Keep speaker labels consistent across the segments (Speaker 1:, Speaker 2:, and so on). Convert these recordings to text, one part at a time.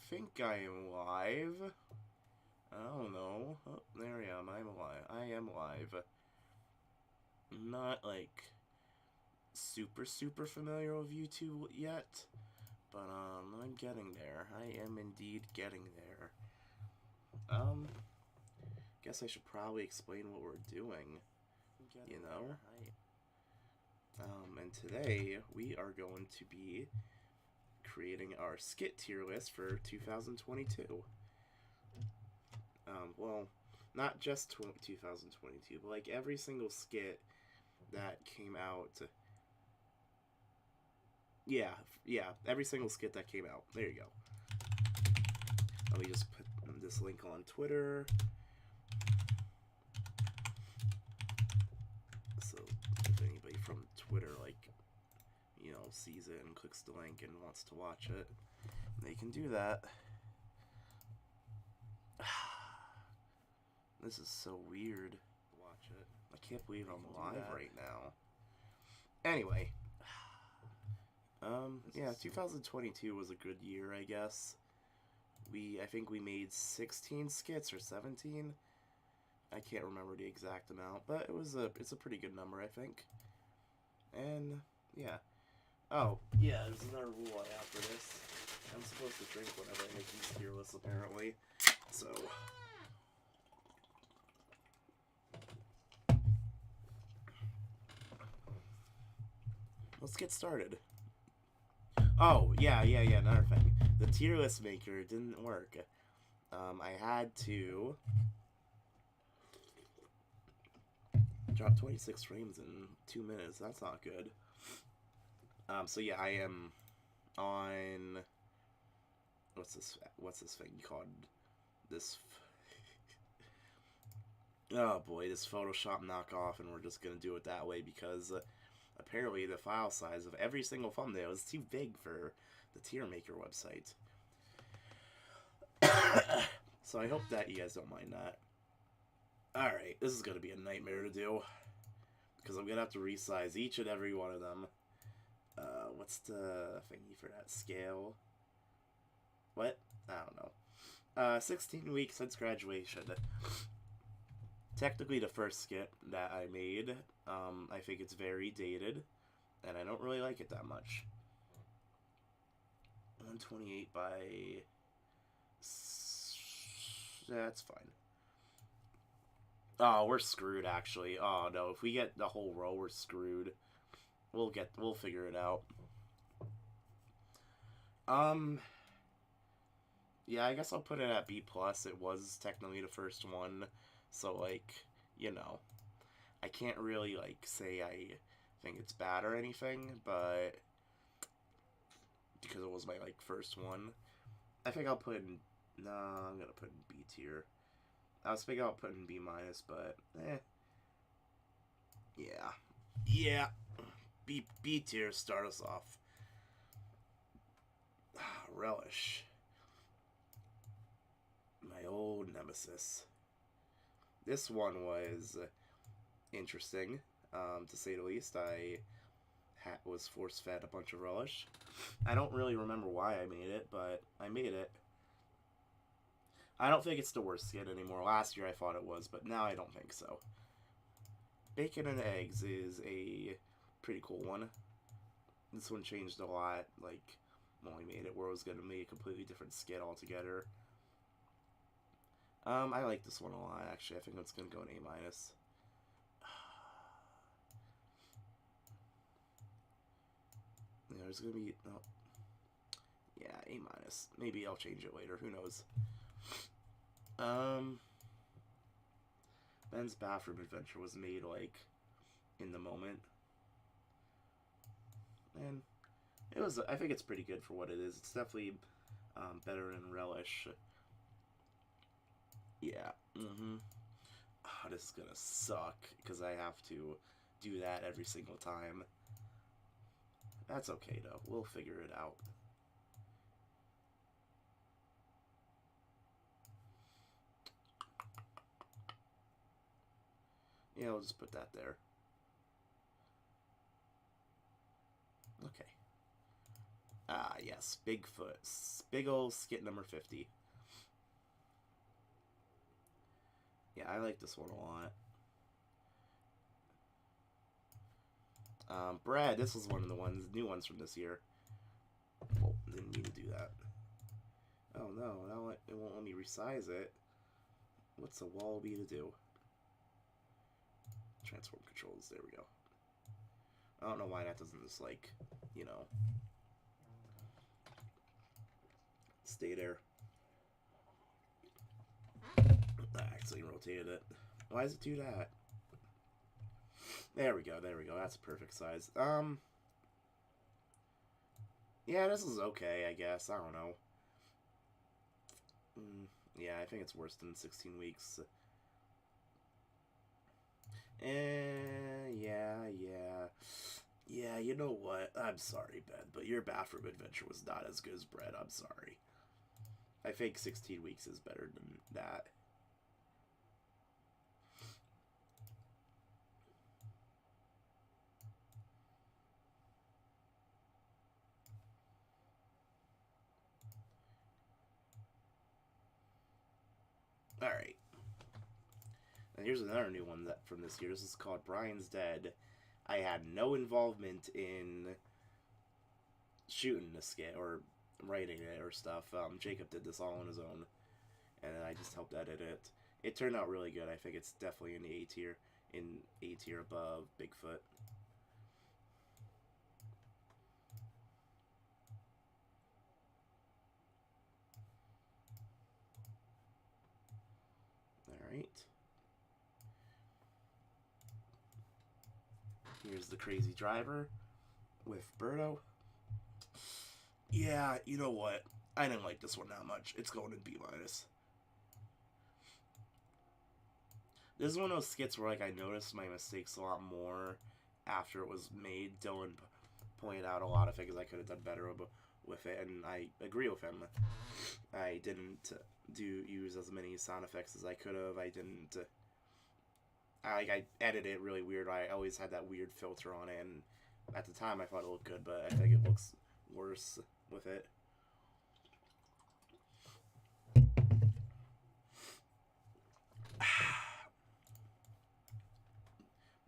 Speaker 1: think I am live. I don't know. Oh, there I am. I'm live. I am live. Not like super familiar with YouTube yet, but I'm getting there. I am indeed getting there. Guess I should probably explain what we're doing. You know. And today we are going to be creating our Skit tier list for 2022. Well, not just 2022, but like every single skit that came out. Yeah, every single skit that came out. There you go. Let me just put this link on Twitter. So if anybody from Twitter, like, you know, sees it and clicks the link and wants to watch it, they can do that. This is so weird. Watch it. I can't believe I'm live right now. Anyway. Yeah, 2022 was a good year, I guess. I think we made 16 skits or 17. I can't remember the exact amount, but it's a pretty good number, I think. And yeah. Oh, yeah, there's another rule I have for this. I'm supposed to drink whenever I make these tier lists, apparently. So let's get started. Oh, yeah, another thing. The tier list maker didn't work. I had to drop 26 frames in 2 minutes. That's not good. So yeah, I am on... What's this thing called? Oh boy, this Photoshop knockoff, and we're just gonna do it that way because apparently the file size of every single thumbnail is too big for the tier maker website. So I hope that you guys don't mind that. Alright, this is gonna be a nightmare to do because I'm gonna have to resize each and every one of them. What's the thingy for that? Scale? What? I don't know. 16 weeks since graduation. Technically the first skit that I made. I think it's very dated, and I don't really like it that much. 128 by... That's fine. Oh, we're screwed, actually. Oh, no. If we get the whole row, we're screwed. We'll figure it out. Yeah, I guess I'll put it at B+. It was technically the first one. So, like, you know. I can't really, like, say I think it's bad or anything, but... Because it was my, like, first one. I think I'll put in... No, I'm gonna put in B tier. I was thinking I'll put in B-, but... Yeah. B tier, start us off. Relish. My old nemesis. This one was interesting, to say the least. I was force-fed a bunch of relish. I don't really remember why I made it, but I made it. I don't think it's the worst skit anymore. Last year I thought it was, but now I don't think so. Bacon and eggs is a pretty cool one. This one changed a lot, like, when we made it, where it was going to make a completely different skit altogether. I like this one a lot, actually. I think it's going to go an A-. There's going to be... Oh, yeah, A-. Maybe I'll change it later. Who knows? Ben's bathroom adventure was made, like, in the moment. And it was... I think it's pretty good for what it is. It's definitely better than Relish. Yeah. Oh, this is gonna suck, because I have to do that every single time. That's okay, though. We'll figure it out. Yeah, I'll just put that there. Okay. Ah, yes, Bigfoot. Big ol' skit number 50. Yeah, I like this one a lot. Brad, this was one of the new ones from this year. Oh, didn't mean to do that. Oh no, now it won't let me resize it. What's a wallaby to do? Transform controls, there we go. I don't know why that doesn't just, like, you know, stay there. I actually rotated it. Why does it do that? There we go, there we go. That's a perfect size. Yeah, this is okay, I guess. I don't know. Yeah, I think it's worse than 16 weeks. Yeah, you know what? I'm sorry, Ben, but your bathroom adventure was not as good as Bread. I'm sorry. I think 16 weeks is better than that. Alright. And here's another new one that from this year. This is called Brian's Dead. I had no involvement in shooting the skit or writing it or stuff. Jacob did this all on his own, and I just helped edit it. It turned out really good. I think it's definitely in the A tier above Bigfoot. Alright. Here's the crazy driver with Birdo. Yeah, you know what? I didn't like this one that much. It's going in B-. This is one of those skits where, like, I noticed my mistakes a lot more after it was made. Dylan pointed out a lot of things I could have done better with it, and I agree with him. I didn't use as many sound effects as I could have. I didn't. I edited it really weird. I always had that weird filter on it, and at the time I thought it looked good, but I think it looks worse with it.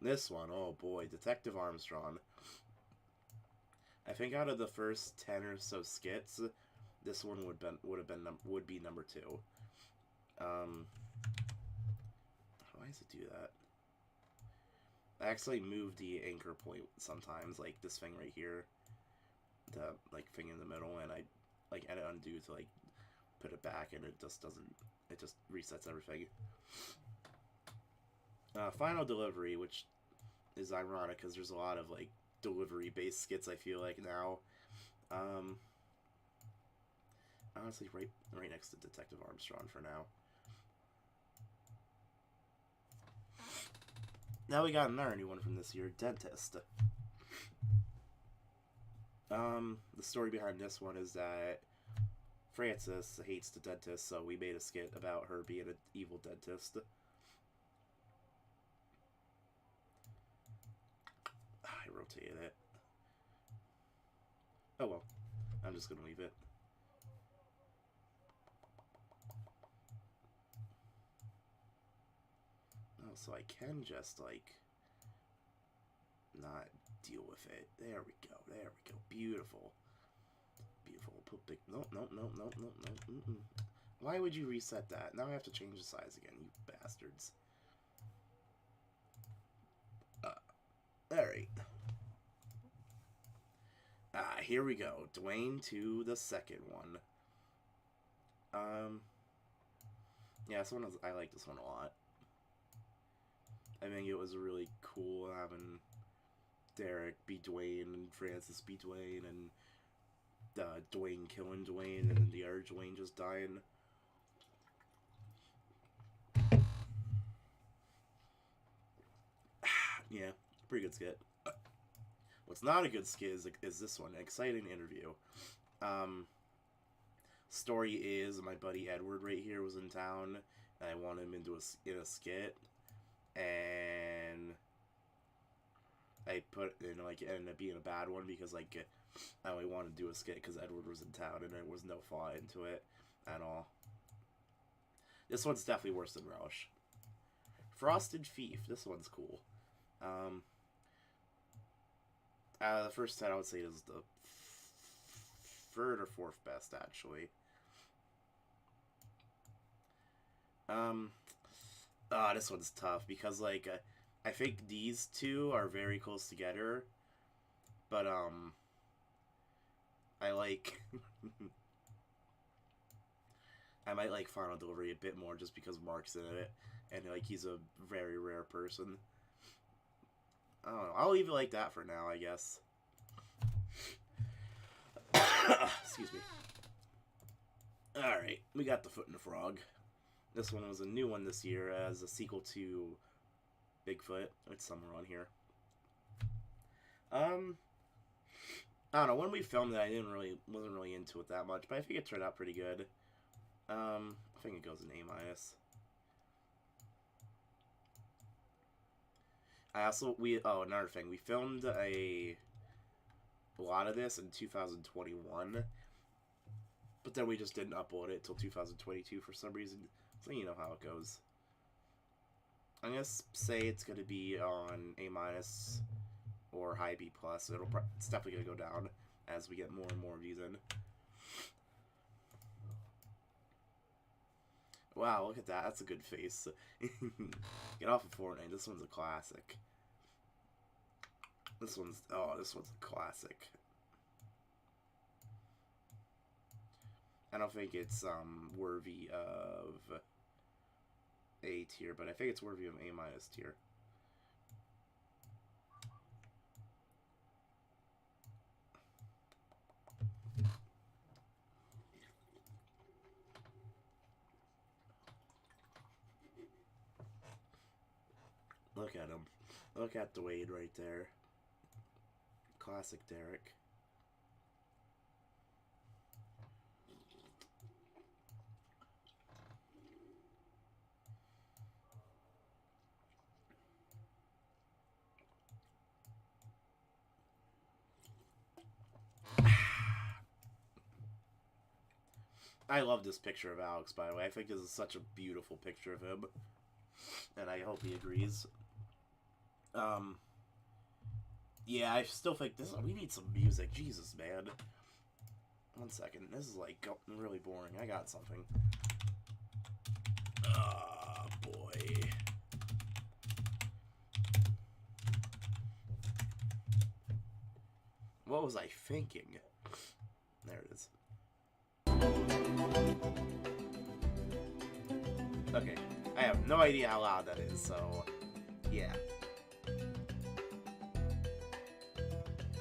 Speaker 1: This one, oh boy, Detective Armstrong. I think out of the first 10 or so skits, this one would be number 2. Why does it do that? I actually move the anchor point sometimes, like this thing right here, the like thing in the middle, and I like edit undo to like put it back, and it just doesn't. It just resets everything. Final Delivery, which is ironic because there's a lot of like delivery-based skits. I feel like now. Honestly, right next to Detective Armstrong for now. Now we got another new one from this year, Dentist. The story behind this one is that Frances hates the dentist, so we made a skit about her being an evil dentist. I rotated it. Oh well, I'm just gonna leave it. Oh, so I can just, like, not deal with it. There we go, there we go. Beautiful. Beautiful. Put big... Nope. Why would you reset that? Now I have to change the size again, you bastards. Alright. Here we go. Dwayne to the second one. Yeah, this one I like this one a lot. I think it was really cool having Derek be Dwayne and Francis be Dwayne and Dwayne killing Dwayne and then the other Dwayne just dying. Yeah, pretty good skit. What's not a good skit is this one, Exciting Interview. Story is my buddy Edward right here was in town, and I wanted him in a skit, and I put in like it ended up being a bad one because like I only wanted to do a skit because Edward was in town and there was no thought into it at all. This one's definitely worse than Relish. Frosted Thief. This one's cool. The first 10 I would say is the third or fourth best, actually. This one's tough because, like, I think these two are very close together, but, I like, I might like Final Delivery a bit more just because Mark's in it, and, like, he's a very rare person. I don't know, I'll leave it like that for now, I guess. Excuse me. Alright, we got The Foot and the Frog. This one was a new one this year as a sequel to Bigfoot. It's somewhere on here. I don't know, when we filmed it I wasn't really into it that much, but I think it turned out pretty good. I think it goes an A-. Another thing, we filmed a lot of this in 2021, but then we just didn't upload it till 2022 for some reason, so you know how it goes. I'm gonna say it's gonna be on A- or high B+. It's definitely gonna go down as we get more and more of these in. Wow, look at that. That's a good face. Get off of Fortnite. This one's a classic. This one's a classic. I don't think it's worthy of A tier, but I think it's worthy of A- tier. Look at him. Look at Dwayne right there. Classic Derek. I love this picture of Alex, by the way. I think this is such a beautiful picture of him. And I hope he agrees. Yeah, I still think we need some music. Jesus, man. 1 second. This is, like, really boring. I got something. Ah, boy. What was I thinking? There it is. Okay. I have no idea how loud that is, so... yeah.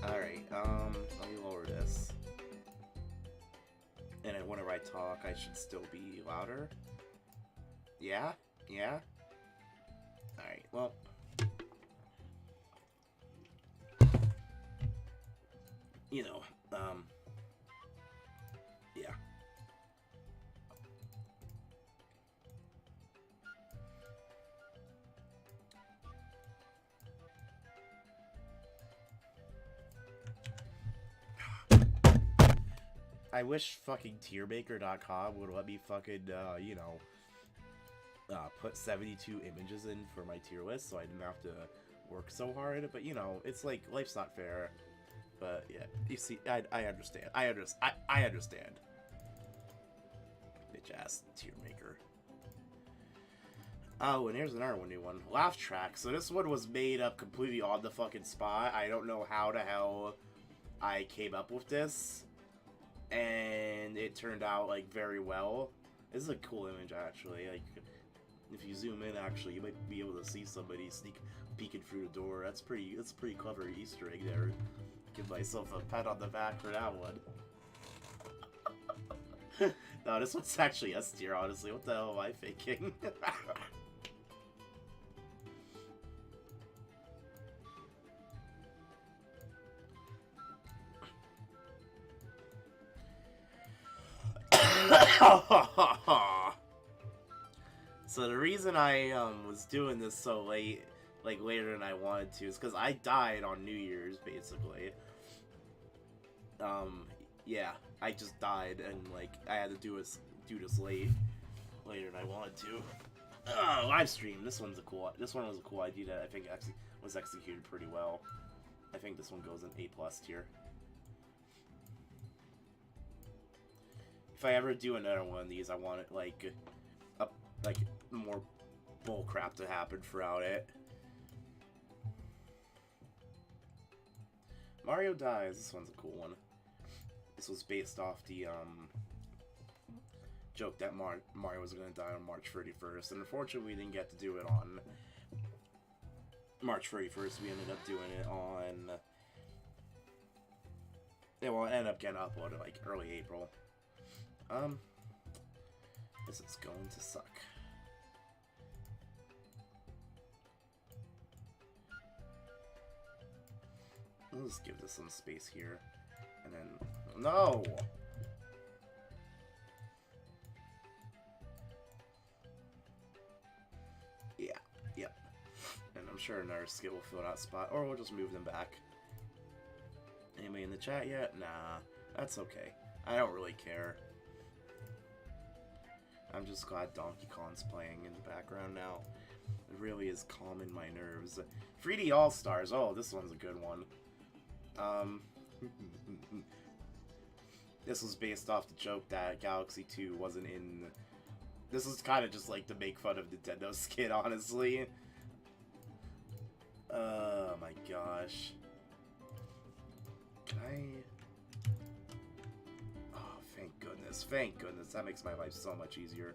Speaker 1: Alright, let me lower this. And then whenever I talk, I should still be louder. Yeah? Yeah? Alright, well... you know, yeah. I wish fucking tiermaker.com would let me fucking, you know, put 72 images in for my tier list so I didn't have to work so hard. But, you know, it's like, life's not fair. But, yeah, you see, I understand. I understand. Bitch-ass tier maker. Oh, and here's another new one. Laugh track. So this one was made up completely on the fucking spot. I don't know how the hell I came up with this. And it turned out, like, very well. This is a cool image, actually. Like, if you zoom in, actually, you might be able to see somebody peeking through the door. That's a pretty clever Easter egg there. Give myself a pat on the back for that one. No, this one's actually S tier, honestly. What the hell am I thinking? So the reason I was doing this so late, like later than I wanted to, is because I died on New Year's, basically. Um, yeah, I just died, and like I had to do this later than I wanted to. Live stream. This one was a cool idea that I think actually was executed pretty well. I think this one goes in A+ tier. If I ever do another one of these, I want it like more bull crap to happen throughout it. Mario Dies. This one's a cool one. This was based off the joke that Mario was going to die on March 31st, and unfortunately we didn't get to do it on March 31st. We ended up doing it on... Yeah, well, it ended up getting uploaded like early April. This is going to suck. We'll just give this some space here. And then... No! Yeah, yep. And I'm sure another Skit will fill that spot, or we'll just move them back. Anybody in the chat yet? Nah, that's okay. I don't really care. I'm just glad Donkey Kong's playing in the background now. It really is calming my nerves. 3D All-Stars. Oh, this one's a good one. This was based off the joke that Galaxy 2 wasn't in... This was kind of just like to make fun of Nintendo Skit, honestly. Oh my gosh. Can I... Oh, thank goodness. Thank goodness. That makes my life so much easier.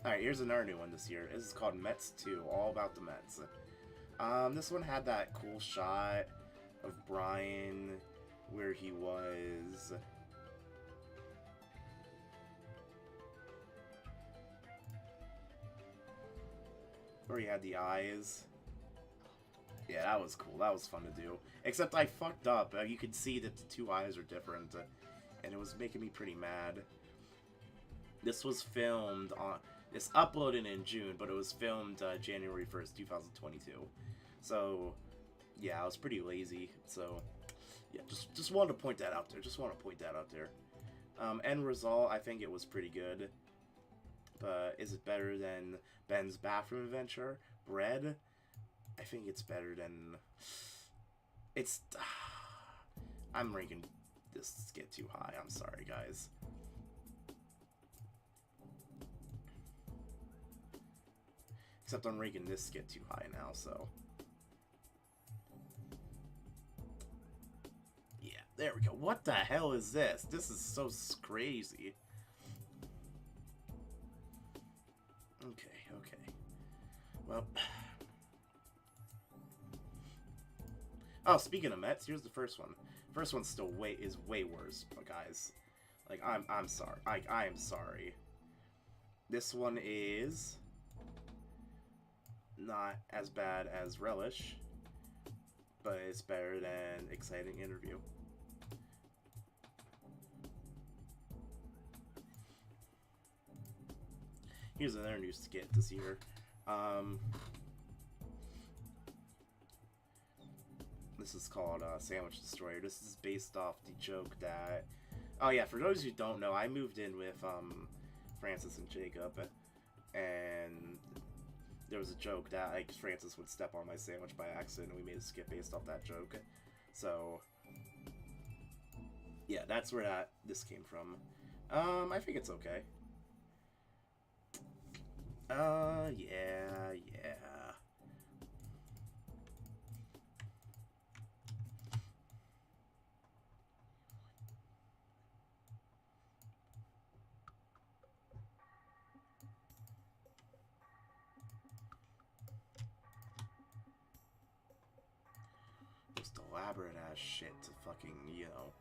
Speaker 1: Alright, here's another new one this year. This is called Mets 2, all about the Mets. This one had that cool shot of Brian where he was... Where he had the eyes. Yeah, that was cool. That was fun to do. Except I fucked up. You could see that the two eyes are different. And it was making me pretty mad. This was filmed on... It's uploaded in June, but it was filmed January 1st, 2022. So, yeah, I was pretty lazy. So, yeah, just wanted to point that out there. Just want to point that out there. End result, I think it was pretty good. But is it better than Ben's Bathroom Adventure? Bread? I think it's better than... It's... I'm ranking this Skit too high. I'm sorry, guys. Except I'm ranking this Skit too high now, so... Yeah, there we go. What the hell is this? This is so crazy. Okay. Well... Oh, speaking of Mets, here's the first one. First one's still way worse, but guys. Like, I'm sorry. I am sorry. This one is... not as bad as Relish, but it's better than Exciting Interview. Here's another new Skit this year. This is called Sandwich Destroyer. This is based off the joke that... Oh yeah, for those who don't know, I moved in with Francis and Jacob, and there was a joke that like Francis would step on my sandwich by accident, and we made a Skit based off that joke. So yeah, that's where this came from. I think it's okay. Yeah. Just elaborate ass shit to fucking, you know.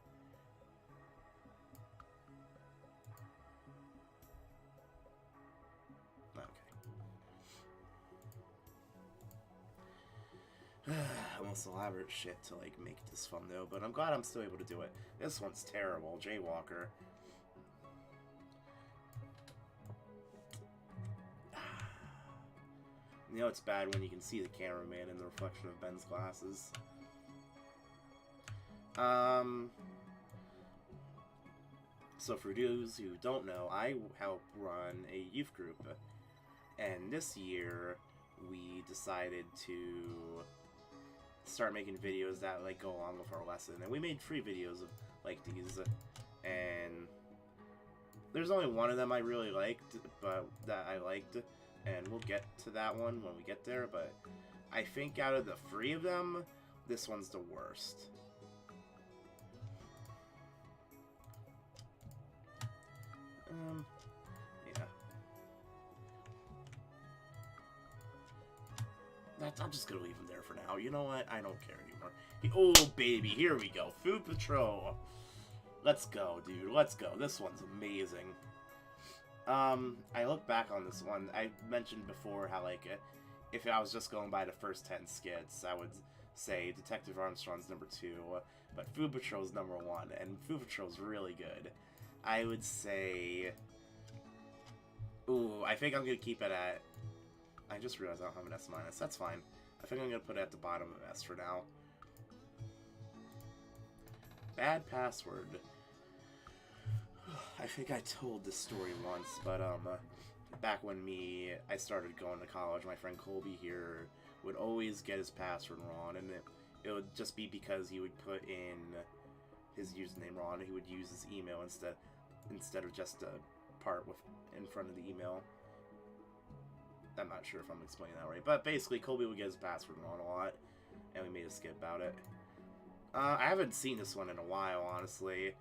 Speaker 1: Okay. Almost elaborate shit to like make this fun though, but I'm glad I'm still able to do it. This one's terrible, Jaywalker. You know it's bad when you can see the cameraman in the reflection of Ben's glasses. So for those who don't know, I help run a youth group. And this year, we decided to start making videos that like go along with our lesson. And we made 3 videos of like these. And there's only one of them I really liked, and we'll get to that one when we get there, but I think out of the 3 of them, this one's the worst. Yeah. I'm just gonna leave him there for now. You know what? I don't care anymore. Oh, baby, here we go. Food Patrol. Let's go, dude. Let's go. This one's amazing. I look back on this one. I mentioned before how, like, if I was just going by the first 10 skits, I would say Detective Armstrong's number 2, but Food Patrol's number 1, and Food Patrol's really good. I would say... Ooh, I think I'm gonna keep it at... I just realized I don't have an S-. That's fine. I think I'm gonna put it at the bottom of S for now. Bad password. I think I told this story once, but back when I started going to college, my friend Colby here would always get his password wrong, and it would just be because he would put in his username wrong, and he would use his email instead of just a part in front of the email. I'm not sure if I'm explaining that right, but basically Colby would get his password wrong a lot, and we made a skit about it. I haven't seen this one in a while, honestly.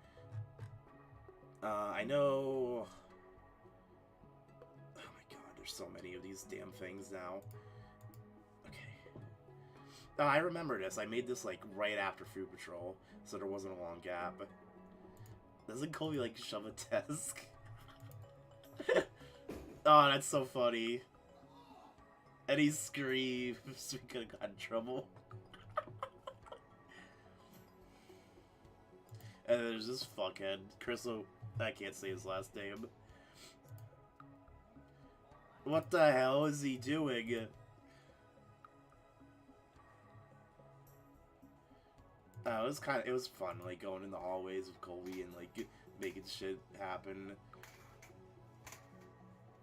Speaker 1: I know... Oh my god, there's so many of these damn things now. Okay. Oh, I remember this. I made this, like, right after Food Patrol, so there wasn't a long gap. Doesn't Colby, like, shove a desk? Oh, that's so funny. And he screams. We could have got in trouble. And there's this fuckhead, Crystal. I can't say his last name. What the hell is he doing? It was fun, like, going in the hallways with Colby and, like, making shit happen.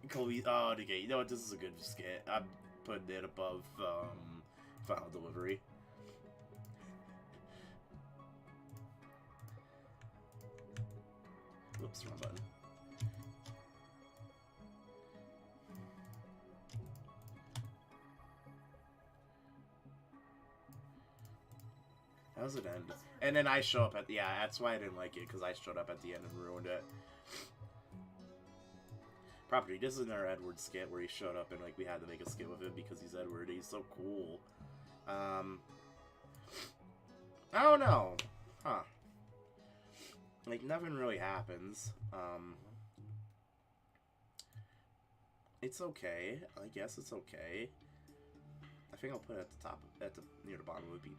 Speaker 1: Colby, oh, okay, you know what, this is a good skit. I'm putting it above, Final Delivery. Whoops, wrong button. How does it end? And then I show up at... Yeah, that's why I didn't like it, because I showed up at the end and ruined it. Property, this is another Edward skit where he showed up and, like, we had to make a skit with him because he's Edward. He's so cool. I don't know. Huh. Like, nothing really happens. It's okay. I guess it's okay. I think I'll put it at the top, near the bottom of a B+.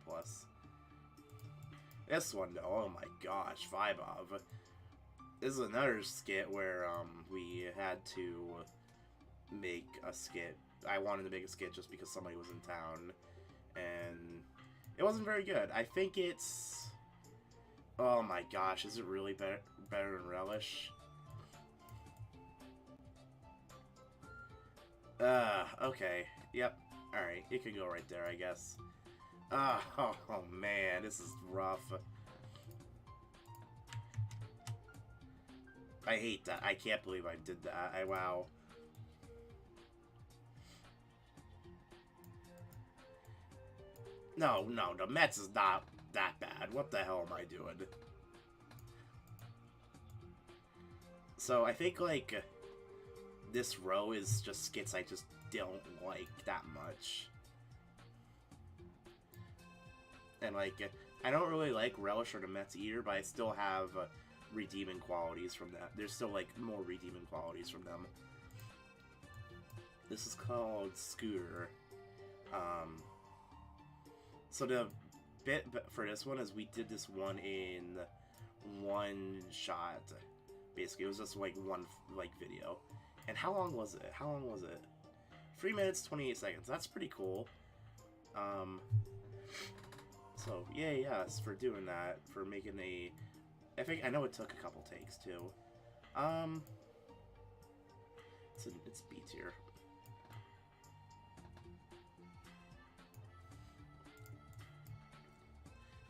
Speaker 1: This one, though, oh my gosh, Vibov. This is another skit where, we had to make a skit. I wanted to make a skit just because somebody was in town, and it wasn't very good. I think it's... Oh my gosh, is it really better than Relish? Okay. Yep. Alright, it could go right there, I guess. Oh man, this is rough. I hate that. I can't believe I did that. Wow. No, the Mets is not that bad. What the hell am I doing? So, I think, like, this row is just skits I just don't like that much. And, like, I don't really like Relish or the Mets either, but I still have redeeming qualities from that. There's still, like, more redeeming qualities from them. This is called Scooter. So the bit for this one is we did this one in one shot. Basically, it was just, like, one, like, video. And how long was it? 3 minutes, 28 seconds. That's pretty cool. So, yay, yes, for doing that. For making a... I know it took a couple takes, too. It's B tier.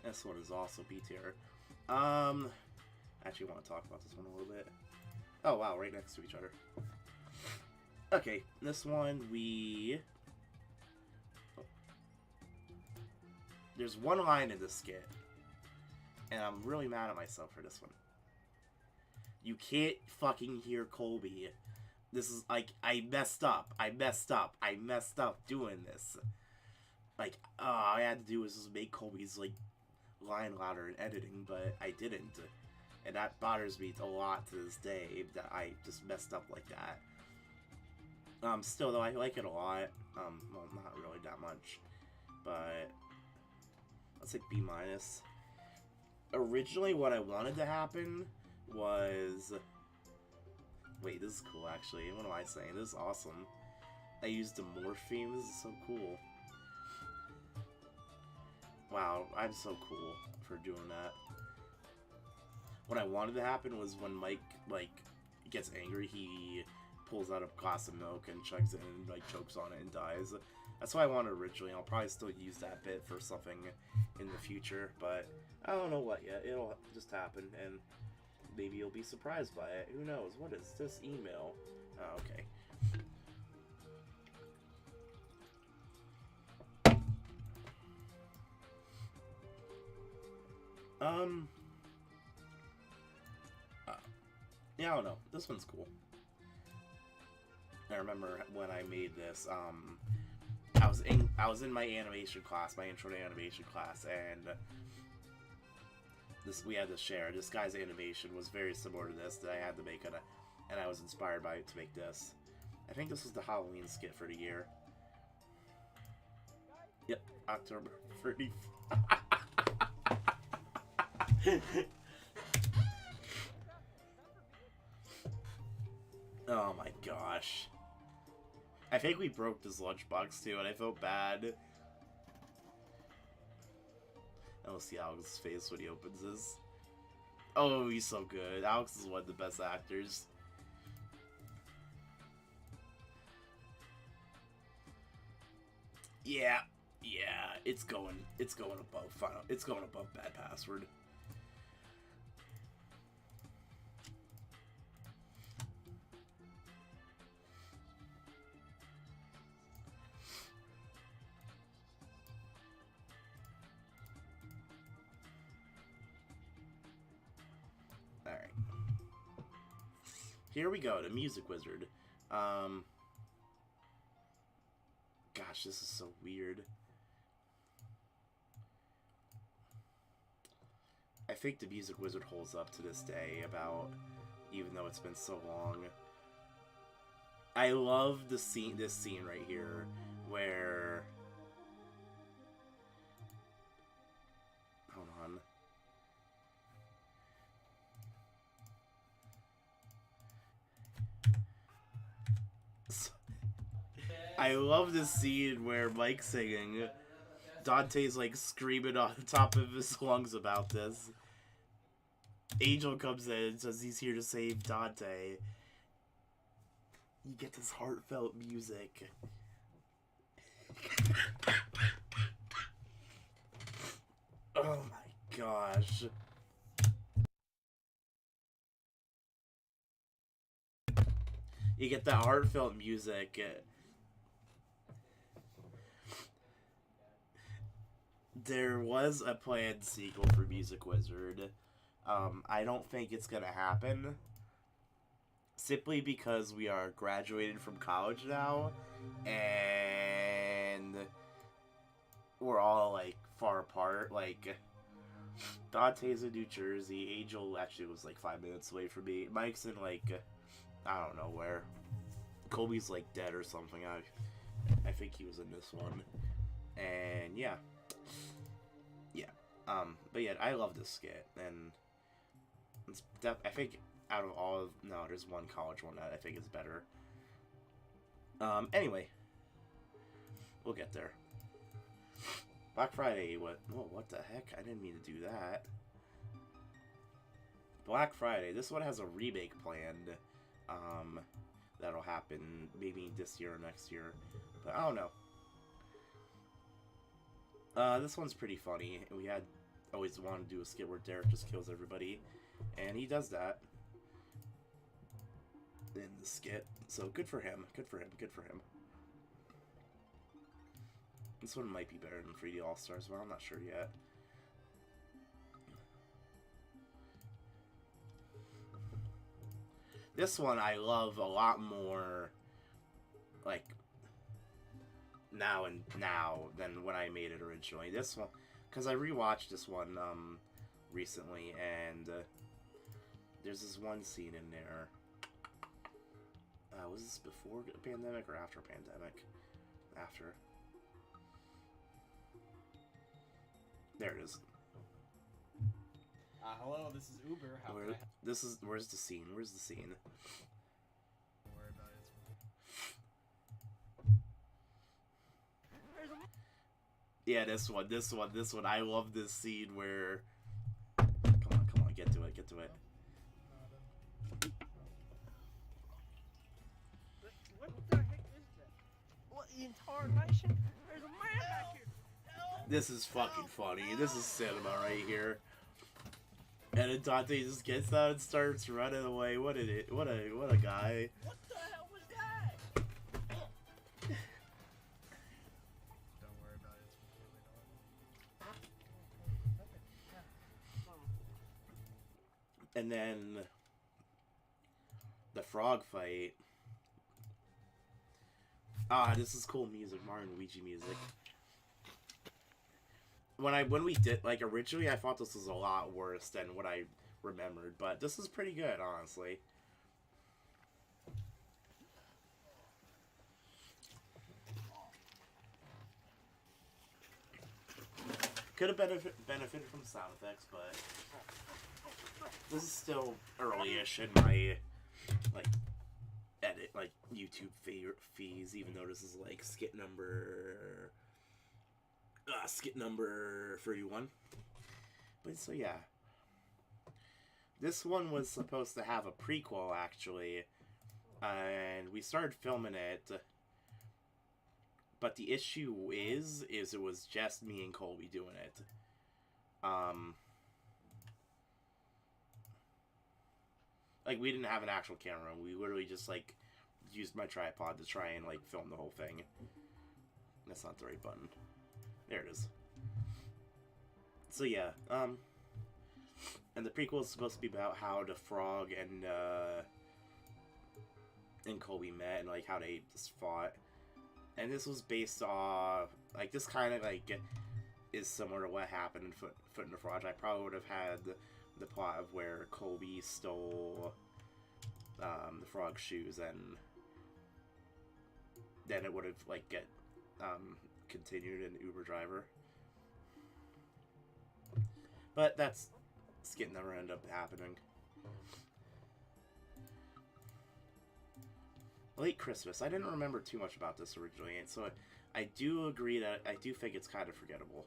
Speaker 1: This one is also B tier. Actually want to talk about this one a little bit. Oh, wow, right next to each other. Okay, this one, There's one line in this skit, and I'm really mad at myself for this one. You can't fucking hear Colby. This is, like, I messed up doing this. Like, all I had to do was just make Colby's, like, line louder in editing, but I didn't. And that bothers me a lot to this day, that I just messed up like that. Still, though, I like it a lot. Well, not really that much. But, let's say B-. Originally, what I wanted to happen was... Wait, this is cool, actually. What am I saying? This is awesome. I used the morpheme. This is so cool. Wow, I'm so cool for doing that. What I wanted to happen was when Mike, like, gets angry, he pulls out a glass of milk and chugs it and, like, chokes on it and dies. That's what I wanted originally. I'll probably still use that bit for something in the future, but I don't know what yet. It'll just happen, and maybe you'll be surprised by it. Who knows? What is this email? Oh, okay. Yeah, I don't know. This one's cool. I remember when I made this, I was in my animation class, my intro to animation class, and we had to share. This guy's animation was very similar to this that I had to make it, and I was inspired by it to make this. I think this was the Halloween skit for the year. Yep, October 30th. Oh my gosh. I think we broke this lunchbox too, and I felt bad. I'll see Alex's face when he opens this. Oh, he's so good. Alex is one of the best actors. Yeah, it's going above final. It's going above Bad Password. Alright. Here we go, the Music Wizard. Gosh, this is so weird. I think the Music Wizard holds up to this day, even though it's been so long. I love this scene right here, where... Hold on. I love this scene where Mike's singing. Dante's like screaming on the top of his lungs about this. Angel comes in and says he's here to save Dante. You get this heartfelt music. Oh my gosh. You get that heartfelt music. There was a planned sequel for Music Wizard. I don't think it's gonna happen. Simply because we are graduated from college now, and we're all, like, far apart. Like, Dante's in New Jersey, Angel actually was, like, 5 minutes away from me. Mike's in, like, I don't know where. Colby's, like, dead or something. I think he was in this one. And, yeah. But yeah, I love this skit, and it's I think out of all of... No, there's one college one that I think is better. Anyway, We'll get there. Black Friday, what? Whoa, what the heck? I didn't mean to do that. Black Friday. This one has a remake planned. That'll happen maybe this year or next year. But I don't know. This one's pretty funny. We had always wanted to do a skit where Derek just kills everybody. And he does that in the skit. So good for him. Good for him. Good for him. This one might be better than 3D All-Stars, but I'm not sure yet. This one I love a lot more, like, now than when I made it originally. This one, because I rewatched this one, recently, and, there's this one scene in there. Was this before the pandemic or after pandemic? After. There it is.
Speaker 2: Hello, this is Uber. How can I help?
Speaker 1: Where's the scene? Where's the scene?
Speaker 2: Don't worry about it.
Speaker 1: Yeah, this one. I love this scene where... Come on, get to it.
Speaker 2: What the heck is that? What in tarnation? There's a man back here.
Speaker 1: This is fucking funny. This is cinema right here. And then Dante just gets out and starts running away. What a guy.
Speaker 2: What the hell was that? Don't worry about it.
Speaker 1: And then the frog fight. This is cool music, Mario and Luigi music. When we did, like, originally I thought this was a lot worse than what I remembered, but this is pretty good, honestly. Could have benefited from sound effects, but this is still early-ish in my, like, edit, like, YouTube fees, even though this is, like, skit number 31. But so yeah, this one was supposed to have a prequel actually, and we started filming it, but the issue is it was just me and Colby doing it. Like, we didn't have an actual camera. We literally just, like, used my tripod to try and, like, film the whole thing. That's not the right button. There it is. So yeah, and the prequel is supposed to be about how the frog and Colby met and, like, how they just fought. And this was based off, like, this kind of, like, is similar to what happened in Foot in the Frog. I probably would have had the plot of where Colby stole the frog's shoes, and then it would have, like, continued in Uber Driver. But that's skit never ended up happening. Late Christmas. I didn't remember too much about this originally, and so I do agree that I do think it's kind of forgettable.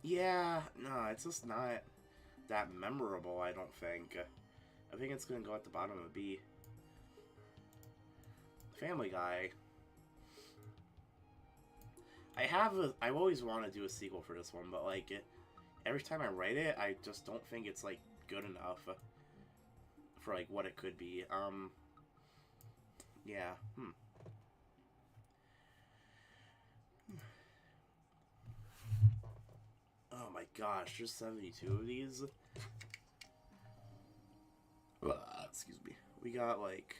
Speaker 1: Yeah, no, it's just not that memorable, I don't think. I think it's gonna go at the bottom of a B. Family Guy. I've always wanted to do a sequel for this one, but, like, every time I write it, I just don't think it's, like, good enough for, like, what it could be. Yeah, Oh my gosh, there's 72 of these? Excuse me. We got, like,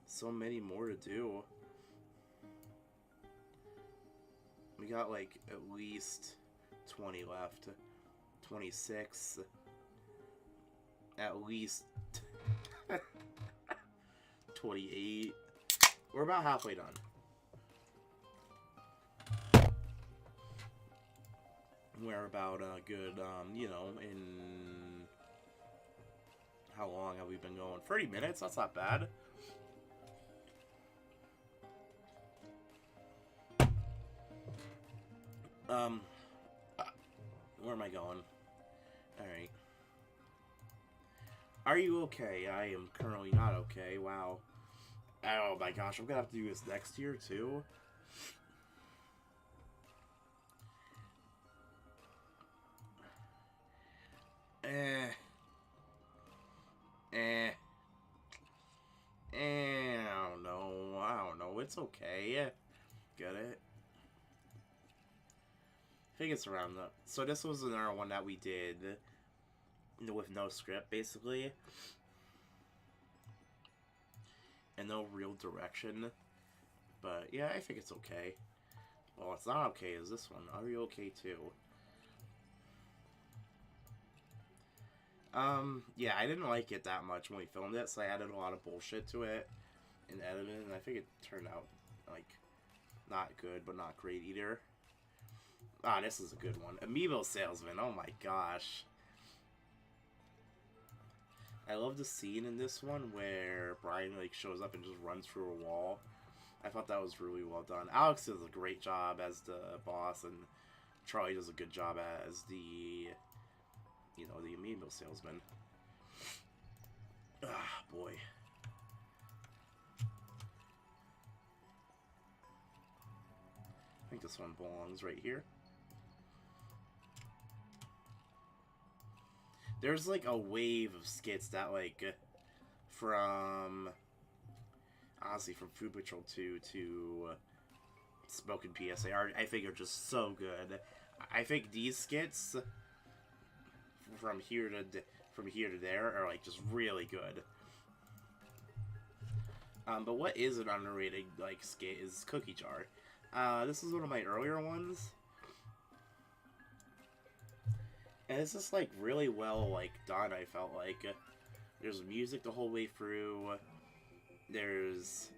Speaker 1: so many more to do. We got, like, at least 20 left. 26. At least 28. We're about halfway done. We're about good, you know, in... How long have we been going? 30 minutes? That's not bad. Um, where am I going? Alright. Are you okay? I am currently not okay. Wow. Oh my gosh, I'm gonna have to do this next year too. Eh. Eh. I don't know. I don't know. It's okay. Get it? I think it's around the... So this was another one that we did with no script, basically. And no real direction. But, yeah, I think it's okay. Well, it's not okay is this one. Are you okay, too? Yeah, I didn't like it that much when we filmed it, so I added a lot of bullshit to it and edited it, and I think it turned out, like, not good, but not great either. Ah, this is a good one. Amiibo Salesman, oh my gosh. I love the scene in this one where Brian, like, shows up and just runs through a wall. I thought that was really well done. Alex does a great job as the boss, and Charlie does a good job as the, you know, the amiibo salesman. Ah, boy. I think this one belongs right here. There's, like, a wave of skits that, like, from... honestly, from Food Patrol 2 to Spoken PSA, I think are just so good. I think these skits from here to there are like just really good. But what is an underrated like skit is Cookie Jar. This is one of my earlier ones, and it's just like really well like done. I felt like there's music the whole way through. There's...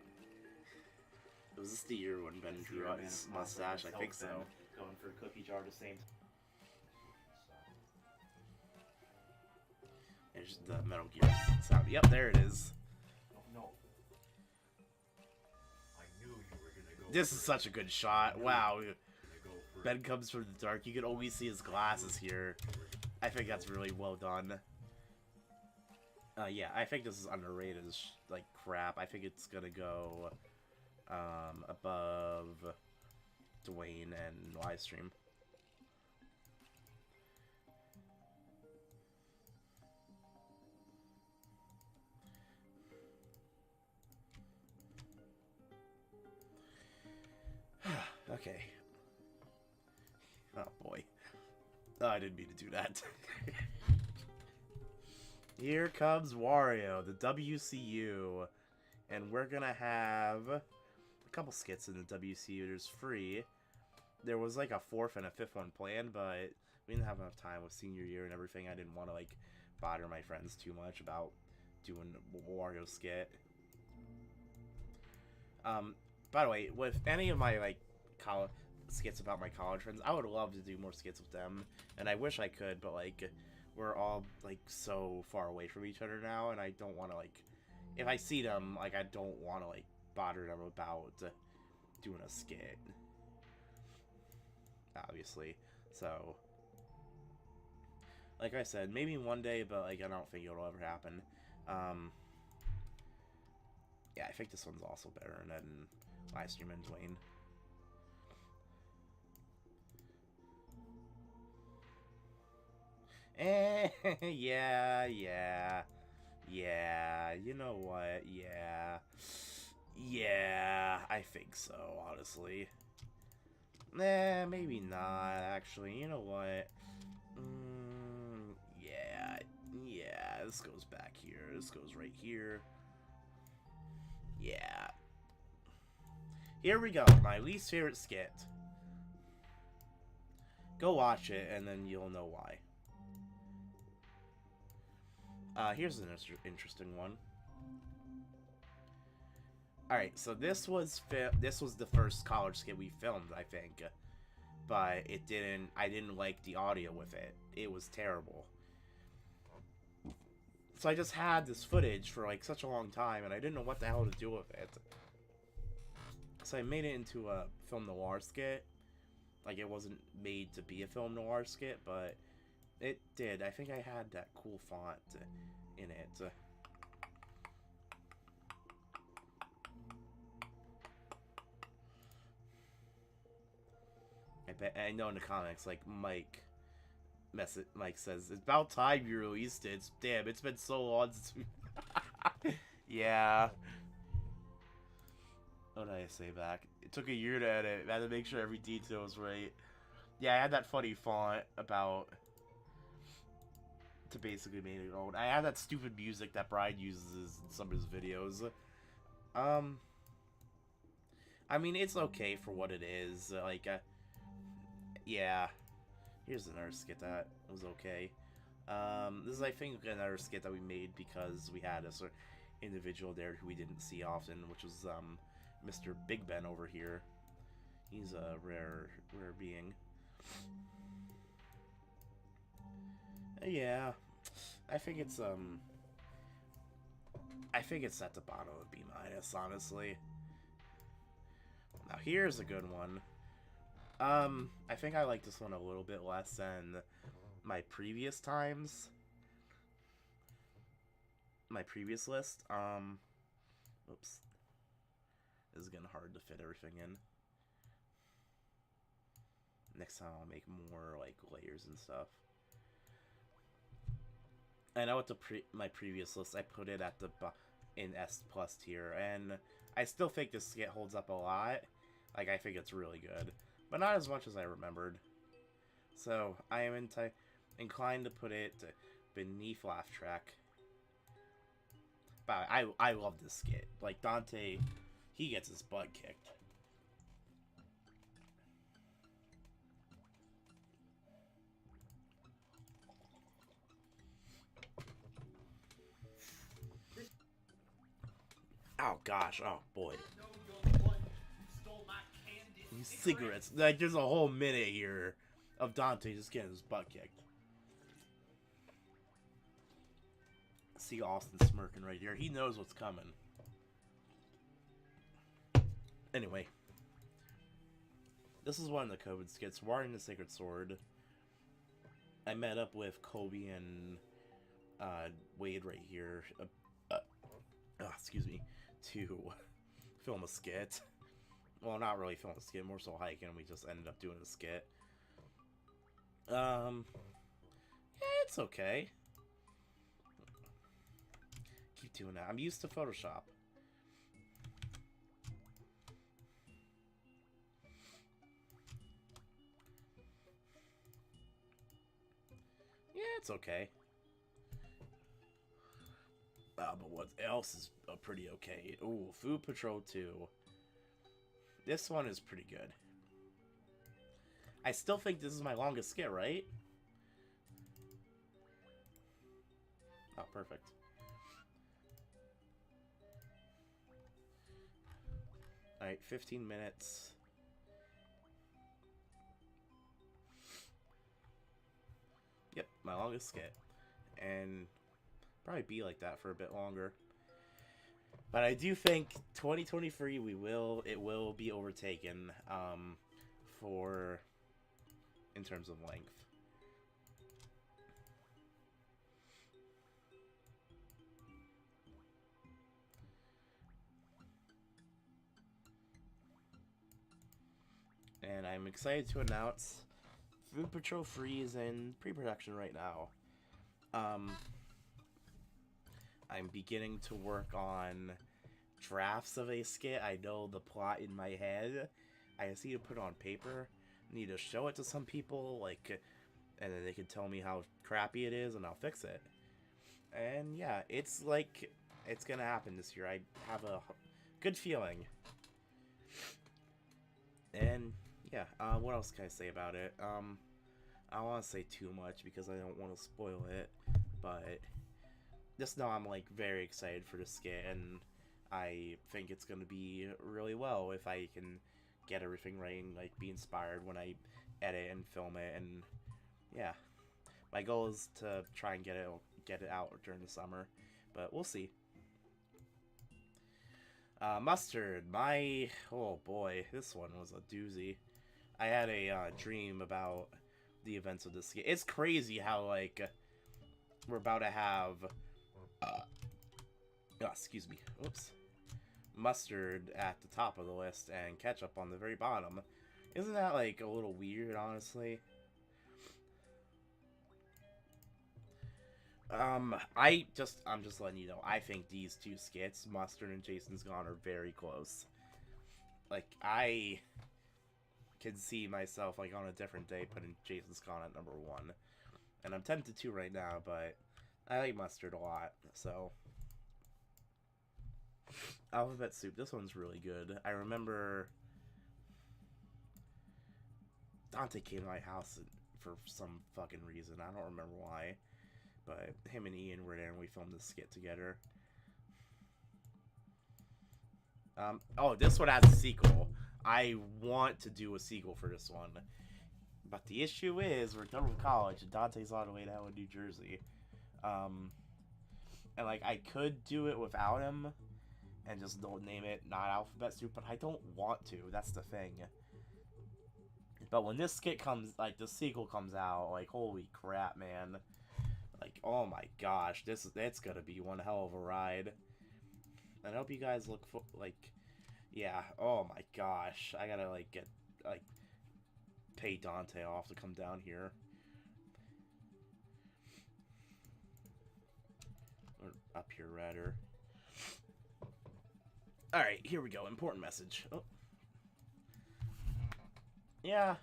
Speaker 1: Was this the year when Ben drew out his mustache? I think so.
Speaker 3: Going for Cookie Jar the same time.
Speaker 1: There's the Metal Gear sound. Yep, there it is.
Speaker 3: Oh, no. I knew you were gonna go.
Speaker 1: This is such a good shot. Wow. Ben comes from the dark. You can always see his glasses here. I think that's really well done. Yeah, I think this is underrated as like crap. I think it's gonna go above Dwayne and Livestream. Okay. Oh boy. Oh, I didn't mean to do that. Here comes Wario, the WCU. And we're gonna have a couple skits in the WCU. There's free. There was like a fourth and a fifth one planned, but we didn't have enough time with senior year and everything. I didn't want to like bother my friends too much about doing a Wario skit. By the way, with any of my like college skits about my college friends, I would love to do more skits with them, and I wish I could, but like we're all like so far away from each other now, and I don't want to like, if I see them, like I don't want to like bother them about doing a skit, obviously. So like I said, maybe one day, but like I don't think it'll ever happen. Yeah, I think this one's also better than Livestream and Dwayne. Yeah, you know what, yeah, I think so, honestly. Maybe not, actually, you know what, yeah, this goes back here, this goes right here, yeah. Here we go, my least favorite skit. Go watch it, and then you'll know why. Here's an interesting one. Alright, so this was the first college skit we filmed, I think. But I didn't like the audio with it. It was terrible. So I just had this footage for like such a long time, and I didn't know what the hell to do with it. So I made it into a film noir skit. Like, it wasn't made to be a film noir skit, but it did. I think I had that cool font in it. I know in the comics, like, Mike says, it's about time you released it. Damn, it's been so long since we... Yeah. What did I say back? It took a year to edit. I had to make sure every detail was right. Yeah, I had that funny font about... to basically make it old. I had that stupid music that Brian uses in some of his videos. I mean, it's okay for what it is. Like, yeah. Here's another skit that was okay. This is, I think, another skit that we made because we had a certain individual there who we didn't see often, which was, Mr. Big Ben over here. He's a rare being. Yeah. I think it's at the bottom of B-, honestly. Now, here's a good one. I think I like this one a little bit less than my previous times. My previous list. Oops. This is getting hard to fit everything in. Next time I'll make more, like, layers and stuff. I know with my previous list, I put it at the in S+ tier, and I still think this skit holds up a lot. Like, I think it's really good, but not as much as I remembered. So, I am inclined to put it beneath Laugh Track. But I love this skit. Like, Dante, he gets his butt kicked. Oh gosh, oh boy. These cigarettes. Like, there's a whole minute here of Dante just getting his butt kicked. See Austin smirking right here. He knows what's coming. Anyway. This is one of the COVID skits. Warring the Sacred Sword. I met up with Kobe and Wade right here. Excuse me. To film a skit. Well, not really film a skit, more so hiking. We just ended up doing a skit. Yeah, it's okay. Keep doing that. I'm used to Photoshop. Yeah, it's okay. But what else is pretty okay? Ooh, Food Patrol 2. This one is pretty good. I still think this is my longest skit, right? Oh, perfect. Alright, 15 minutes. Yep, my longest skit. And probably be like that for a bit longer. But I do think 2023 it will be overtaken in terms of length. And I'm excited to announce Food Patrol 3 is in pre-production right now. I'm beginning to work on drafts of a skit. I know the plot in my head. I just need to put it on paper. I need to show it to some people, like, and then they can tell me how crappy it is, and I'll fix it. And yeah, it's like, it's gonna happen this year. I have a good feeling. And yeah, what else can I say about it? I don't want to say too much because I don't want to spoil it, but just know I'm, like, very excited for this skit, and I think it's gonna be really well if I can get everything right and, like, be inspired when I edit and film it. And yeah, my goal is to try and get it out during the summer, but we'll see. Mustard, oh boy, this one was a doozy. I had a dream about the events of this game. It's crazy how, like, we're about to have, excuse me, oops, mustard at the top of the list and ketchup on the very bottom. Isn't that, like, a little weird, honestly? I'm just letting you know, I think these two skits, Mustard and Jason's Gone, are very close. Like, I can see myself, like, on a different day putting Jason's Gone at number 1. And I'm tempted to right now, but I like Mustard a lot, so. Alphabet Soup, this one's really good. I remember Dante came to my house for some fucking reason. I don't remember why. But him and Ian were there and we filmed this skit together. Oh, this one has a sequel. I want to do a sequel for this one. But the issue is, we're done with college and Dante's on the way down in New Jersey. And, like, I could do it without him and just don't name it not Alphabet Soup, but I don't want to. That's the thing. But when this skit comes, like, the sequel comes out, like, holy crap, man. Like, oh my gosh, it's gonna be one hell of a ride. And I hope you guys look for, like, yeah, oh my gosh. I gotta, like, pay Dante off to come down here. Or up here, rather. Alright, here we go. Important message. Oh. Yeah,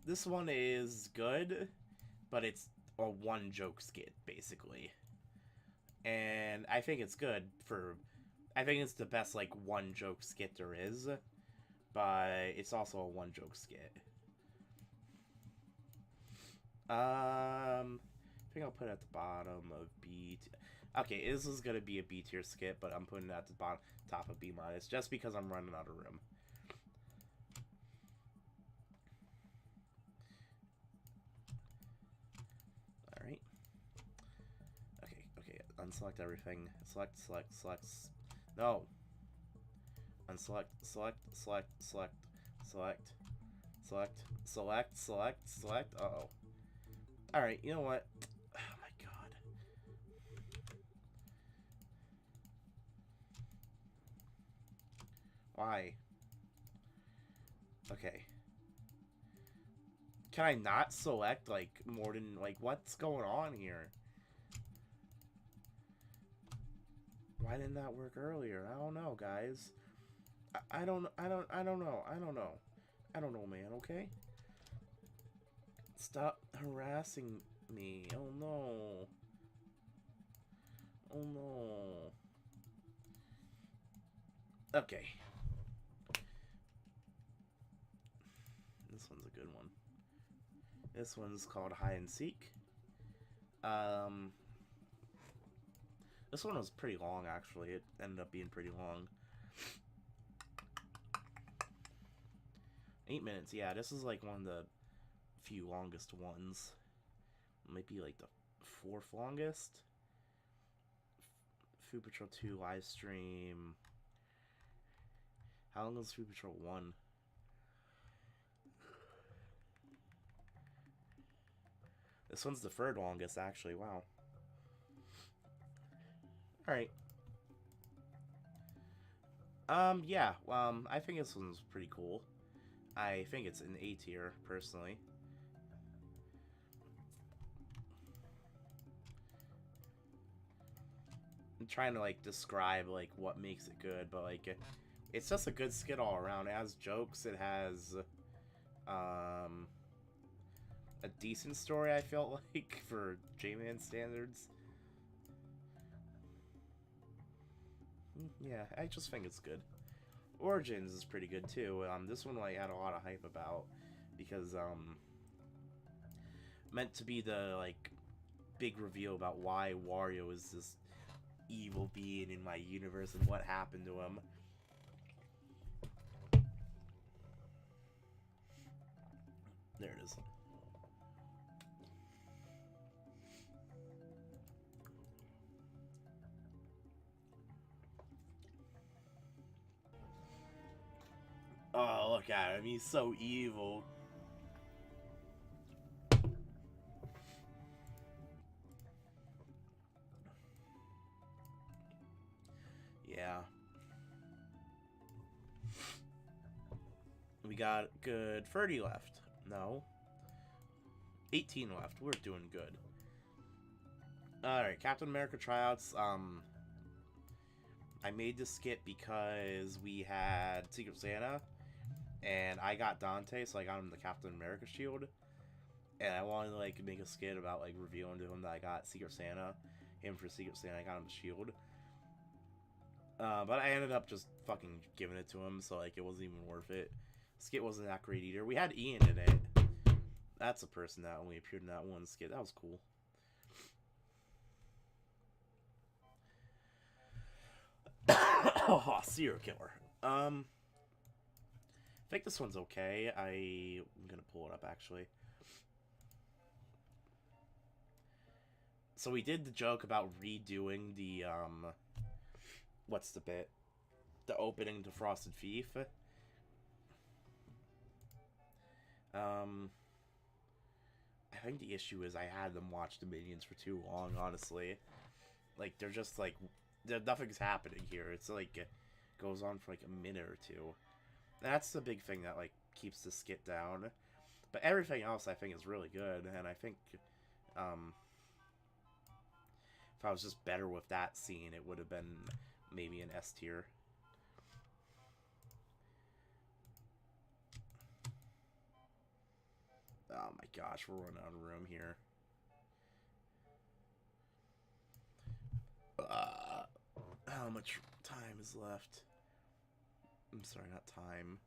Speaker 1: this one is good, but it's a one-joke skit, basically. And I think it's good for... I think it's the best, like, one-joke skit there is, but it's also a one-joke skit. I think I'll put it at the bottom of B... Okay, this is gonna be a B-tier skit, but I'm putting it at the bottom, top of B-, just because I'm running out of room. Alright. Okay, unselect everything. Select. No! Unselect, select. Uh-oh. Alright, you know what? Oh my god. Why? Okay. Can I not select, like, more than, like, what's going on here? Why didn't that work earlier? I don't know, guys. I don't know. I don't know, man, okay? Stop harassing me. Oh, no. Oh, no. Okay. This one's a good one. This one's called Hide and Seek. This one was pretty long, actually. It ended up being pretty long. 8 minutes, yeah, this is like one of the few longest ones. Might be like the 4th longest. Food Patrol 2 live stream. How long was Food Patrol 1? This one's the 3rd longest, actually. Wow. Alright. Yeah. I think this one's pretty cool. I think it's an A tier, personally. I'm trying to, like, describe, like, what makes it good, but, like, it's just a good skit all around. It has jokes, it has, a decent story, I felt like, for J-Man standards. Yeah, I just think it's good. Origins is pretty good, too. This one, like, had a lot of hype about, because, meant to be the, like, big reveal about why Wario is this evil being in my universe and what happened to him. There it is. Oh, look at him. He's so evil. Yeah. We got good 30 left. No. 18 left. We're doing good. Alright, Captain America tryouts. I made this skit because we had Secret Santa, and I got Dante, so I got him the Captain America shield. And I wanted to, like, make a skit about, like, revealing to him that I got Secret Santa. Him for Secret Santa, I got him the shield. But I ended up just fucking giving it to him, so, like, it wasn't even worth it. Skit wasn't that great either. We had Ian in it. That's a person that only appeared in that one skit. That was cool. Oh, serial killer. I think this one's okay. I'm gonna pull it up, actually. So we did the joke about redoing the, what's the bit? The opening to Frosted Thief. I think the issue is I had them watch the Minions for too long, honestly. Like, they're just, like, nothing's happening here. It's, like, it goes on for, like, a minute or two. That's the big thing that, like, keeps the skit down. But everything else, I think, is really good. And I think, if I was just better with that scene, it would have been maybe an S tier. Oh my gosh, we're running out of room here. How much time is left? I'm sorry, not time.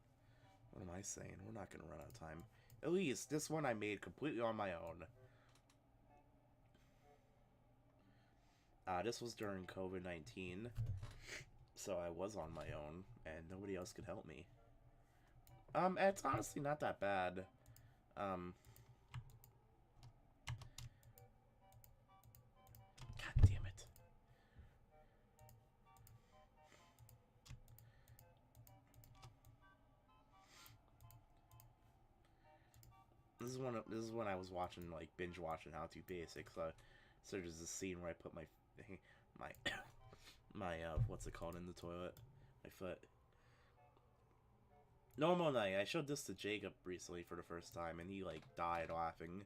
Speaker 1: What am I saying? We're not going to run out of time. At least, this one I made completely on my own. This was during COVID-19. So I was on my own, and nobody else could help me. It's honestly not that bad. God damn it. This is when I was watching, like, binge watching How To Basics. So there's this scene where I put my what's it called, in the toilet? My foot. Normal night. I showed this to Jacob recently for the first time, and he, like, died laughing.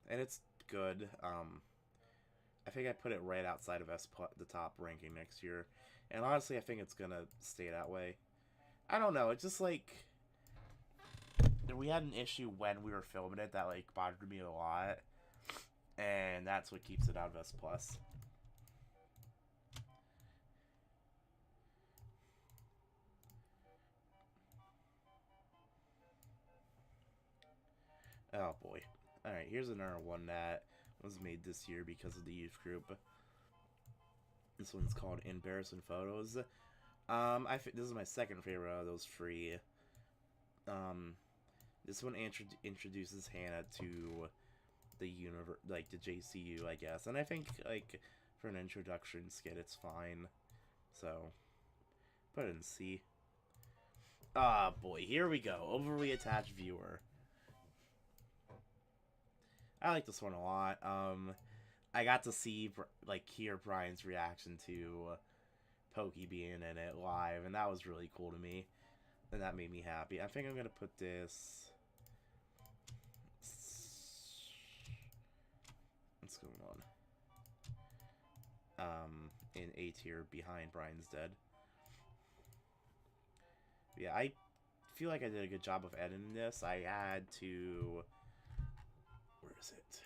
Speaker 1: And it's good. I think I put it right outside of the top ranking next year. And honestly, I think it's gonna stay that way. I don't know. It's just, like, we had an issue when we were filming it that, like, bothered me a lot. And that's what keeps it out of S+. Oh boy. Alright, here's another one that was made this year because of the youth group. This one's called Embarrassing Photos. This is my second favorite out of those three. This one introduces Hannah to the like the JCU, I guess. And I think, like, for an introduction skit, it's fine. So, put it in C. Ah, boy, here we go. Overly attached viewer. I like this one a lot. I got to see, like, hear Brian's reaction to Pokey being in it live, and that was really cool to me. And that made me happy. I think I'm gonna put this... What's going on? In A tier, behind Brian's Dead. Yeah, I feel like I did a good job of editing this. I had to... Where is it?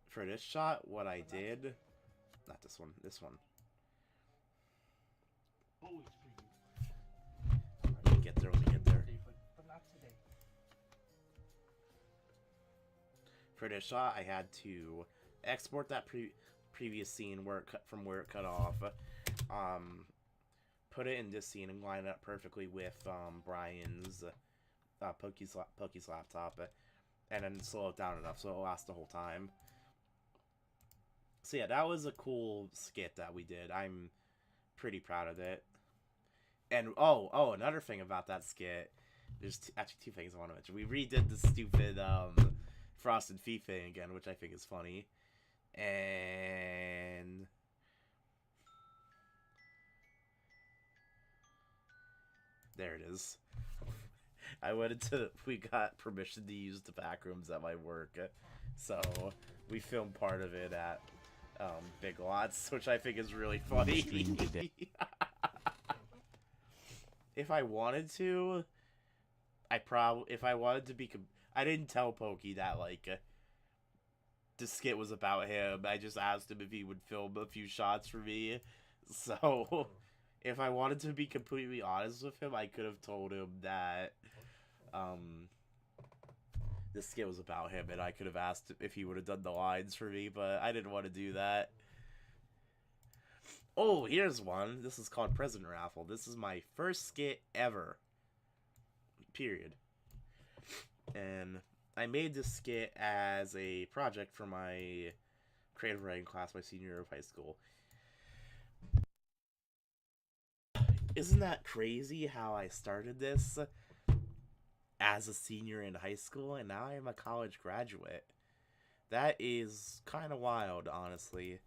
Speaker 1: For this shot, what I did... Not this one, this one. Let me get there, let me get there. For this shot, I had to export that previous scene where it cut off. Put it in this scene and line it up perfectly with Brian's Pokey's laptop, and then slow it down enough so it'll last the whole time. So yeah, that was a cool skit that we did. I'm pretty proud of it. And oh, another thing about that skit, there's actually two things I want to mention. We redid the stupid Frosted Feet thing again, which I think is funny, and there it is. We got permission to use the back rooms at my work, so we filmed part of it at Big Lots, which I think is really funny. If I wanted to, if I wanted to be, I didn't tell Pokey that, like, the skit was about him. I just asked him if he would film a few shots for me. So, if I wanted to be completely honest with him, I could have told him that, the skit was about him, and I could have asked if he would have done the lines for me, but I didn't want to do that. Oh, here's one. This is called Present Raffle. This is my first skit ever. Period. And I made this skit as a project for my creative writing class my senior year of high school. Isn't that crazy how I started this as a senior in high school and now I'm a college graduate? That is kind of wild, honestly.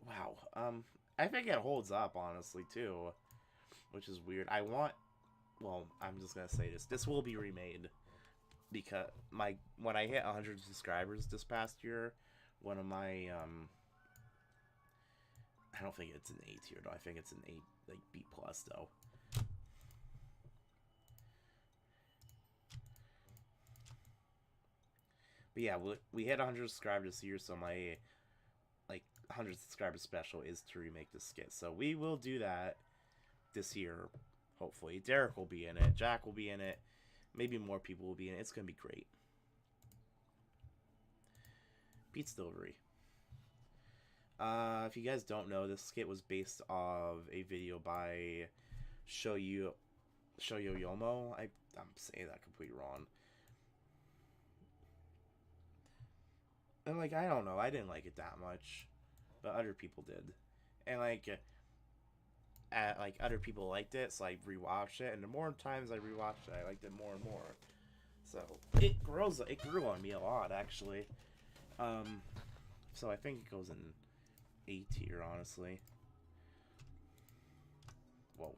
Speaker 1: Wow. I think it holds up, honestly, too. Which is weird. Well, I'm just gonna say this. This will be remade. Because when I hit 100 subscribers this past year, one of my, I don't think it's an A tier, though. I think it's an A, like, B+, though. But yeah, we hit 100 subscribers this year, so my, like, 100 subscribers special is to remake the skit. So we will do that this year, hopefully. Derek will be in it. Jack will be in it. Maybe more people will be in it. It's going to be great. Pizza delivery. If you guys don't know, this skit was based off a video by Shoyo Yomo. I'm saying that completely wrong. And, like, I don't know. I didn't like it that much. But other people did. And, like, other people liked it, so I rewatched it. And the more times I rewatched it, I liked it more and more. So, it grew on me a lot, actually. So I think it goes in A tier, honestly. Whoa.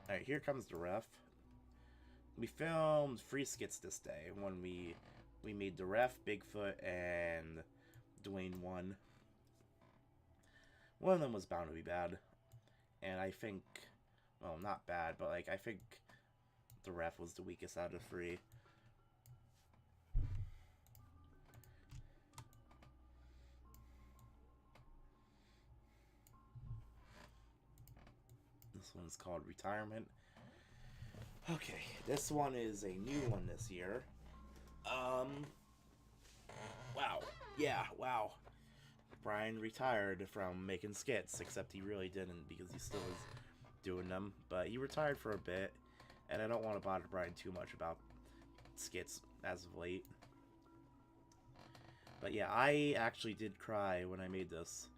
Speaker 1: Alright, here comes the ref. We filmed 3 skits this day. When we made the ref, Bigfoot, and Dwayne 1. One of them was bound to be bad. And I think, well, not bad, but, like, I think the ref was the weakest out of 3. This one's called Retirement. Okay, this one is a new one this year. Wow. Yeah, wow. Brian retired from making skits, except he really didn't because he still is doing them. But he retired for a bit, and I don't want to bother Brian too much about skits as of late. But yeah, I actually did cry when I made this.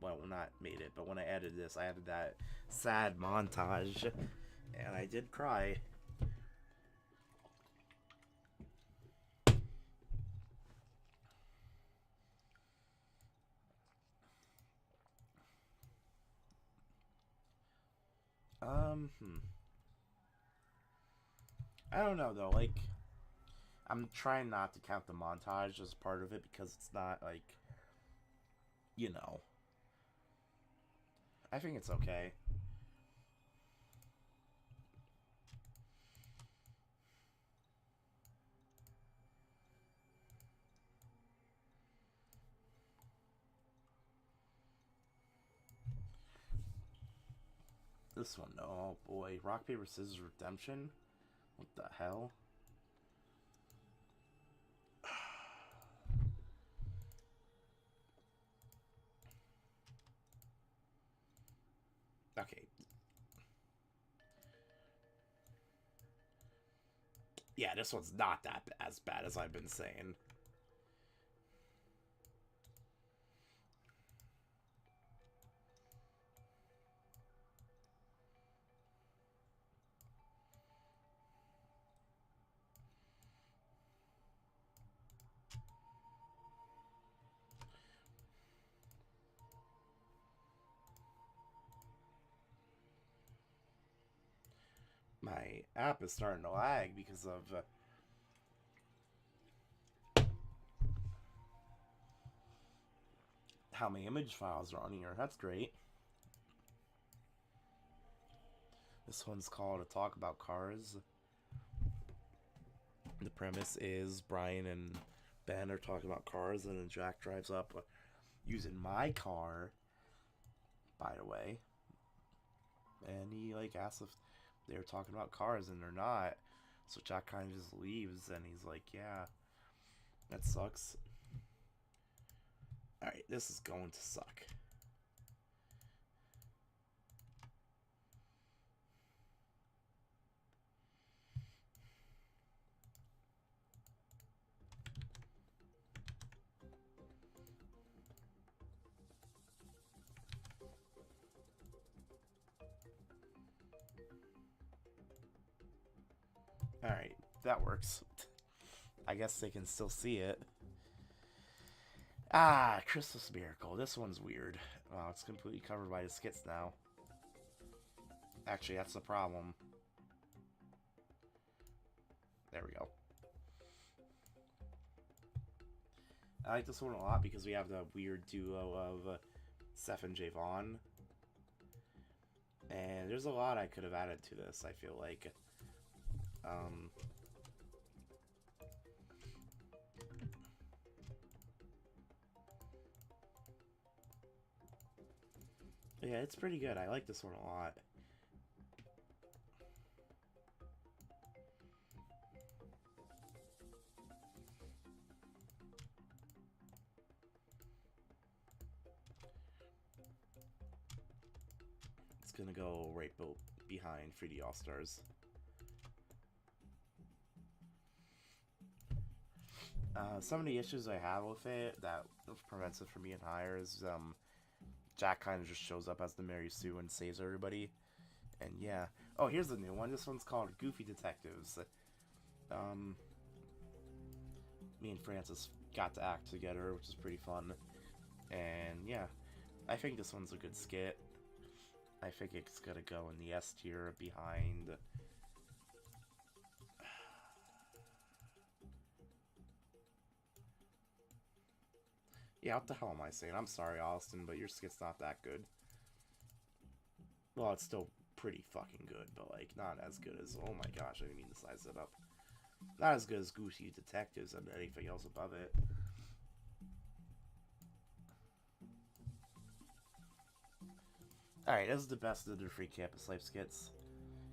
Speaker 1: Well, not made it, but when I added this, I added that sad montage, and I did cry. I don't know, though, like, I'm trying not to count the montage as part of it because it's not, like, you know. I think it's okay. This one, oh boy. Rock, paper, scissors, redemption? What the hell? Okay. Yeah, this one's not that as bad as I've been saying. My app is starting to lag because of how many image files are on here. That's great. This one's called A Talk About Cars. The premise is Brian and Ben are talking about cars, and then Jack drives up using my car, by the way. And he like asks if they're talking about cars, and they're not. So Jack kind of just leaves, and he's like, yeah, that sucks. Alright, this is going to suck. Alright, that works. I guess they can still see it. Ah, Christmas Miracle. This one's weird. Wow, it's completely covered by the skits now. Actually, that's the problem. There we go. I like this one a lot because we have the weird duo of Seth and Javon. And there's a lot I could have added to this, I feel like. Yeah, it's pretty good. I like this one a lot. It's gonna go right behind 3D All-Stars. Some of the issues I have with it that prevents it from being higher is Jack kind of just shows up as the Mary Sue and saves everybody. And yeah. Oh, here's the new one. This one's called Goofy Detectives. Me and Francis got to act together, which is pretty fun. And yeah, I think this one's a good skit. I think it's gonna go in the S tier behind... Yeah, what the hell am I saying? I'm sorry, Austin, but your skit's not that good. Well, it's still pretty fucking good, but, like, not as good as... Oh my gosh, I didn't mean to size it up. Not as good as Goofy Detectives and anything else above it. Alright, this is the best of the Free Campus Life skits.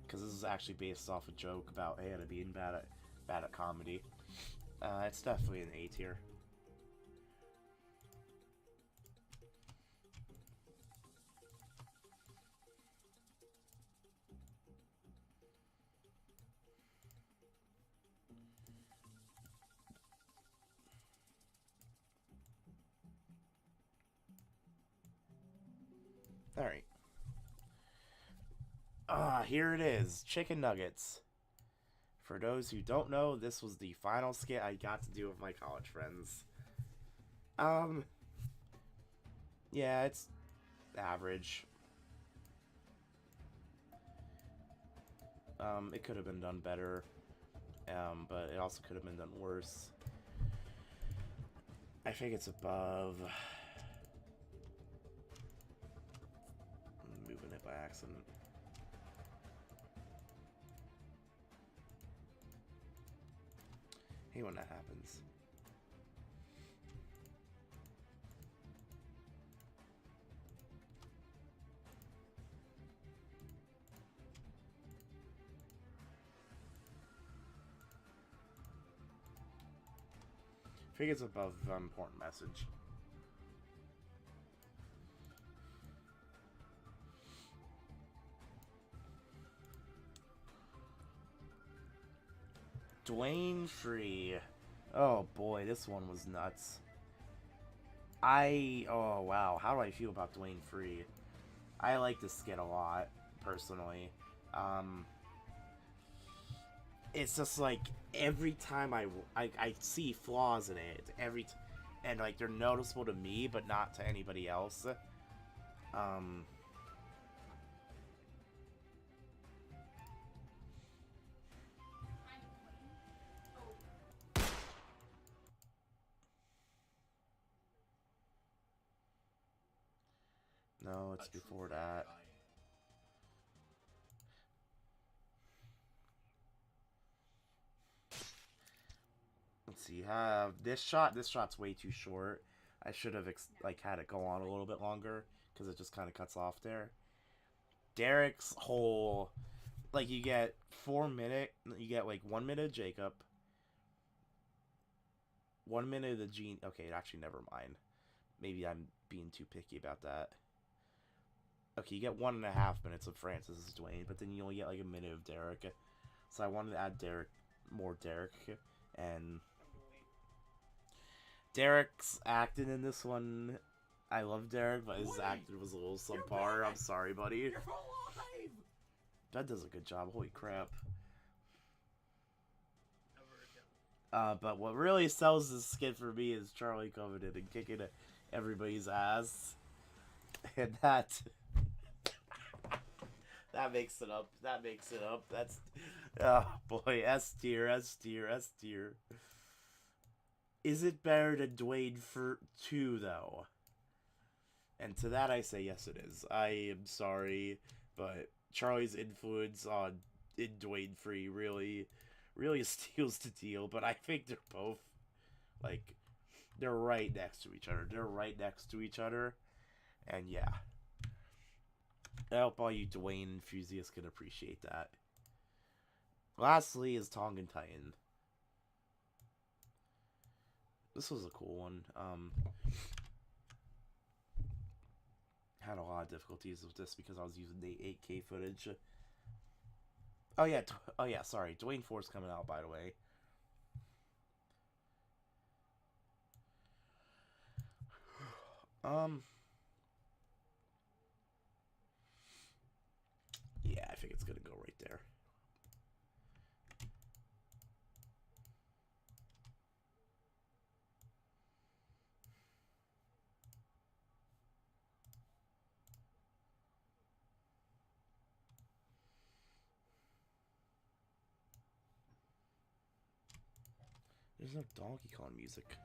Speaker 1: Because this is actually based off a joke about Hannah being bad at comedy. It's definitely an A tier. Alright. Here it is. Chicken nuggets. For those who don't know, this was the final skit I got to do with my college friends. Yeah, it's average. It could have been done better. But it also could have been done worse. I think it's above... I'm moving it by accident. Hate when that happens. I think it's above important message. Dwayne Free. Oh boy, this one was nuts. Oh wow, how do I feel about Dwayne Free? I like this skit a lot, personally. It's just like every time I see flaws in it, and like they're noticeable to me, but not to anybody else. No, it's before that. Let's see. Have this shot. This shot's way too short. I should have like had it go on a little bit longer because it just kind of cuts off there. Derek's whole, like, you get 4 minute. You get like 1 minute of Jacob. 1 minute of the Gene. Okay, actually, never mind. Maybe I'm being too picky about that. Okay, you get 1.5 minutes of Francis' Dwayne, but then you only get like a minute of Derek. So I wanted to add more Derek, and Derek's acting in this one. I love Derek, but his acting was a little subpar. I'm sorry, buddy.
Speaker 2: You're alive!
Speaker 1: That does a good job. Holy crap. But what really sells this skit for me is Charlie coming in and kicking everybody's ass. And that makes it up. That makes it up. That's, oh boy, S tier, S tier, S tier. Is it better than Dwayne for 2 though? And to that I say yes, it is. I am sorry, but Charlie's influence in Dwayne Free really steals the deal. But I think they're both, like, they're right next to each other. They're right next to each other, and yeah. I hope all you Dwayne enthusiasts can appreciate that. Lastly is Tongan Titan. This was a cool one. Had a lot of difficulties with this because I was using the 8K footage. Oh yeah, sorry. Dwayne 4's coming out, by the way. Yeah, I think it's gonna go right there. There's no Donkey Kong music.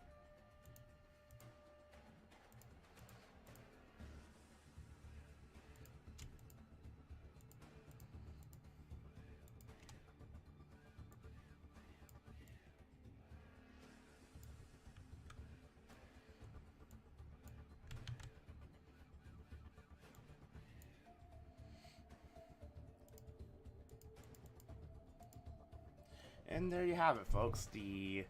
Speaker 1: And there you have it, folks. The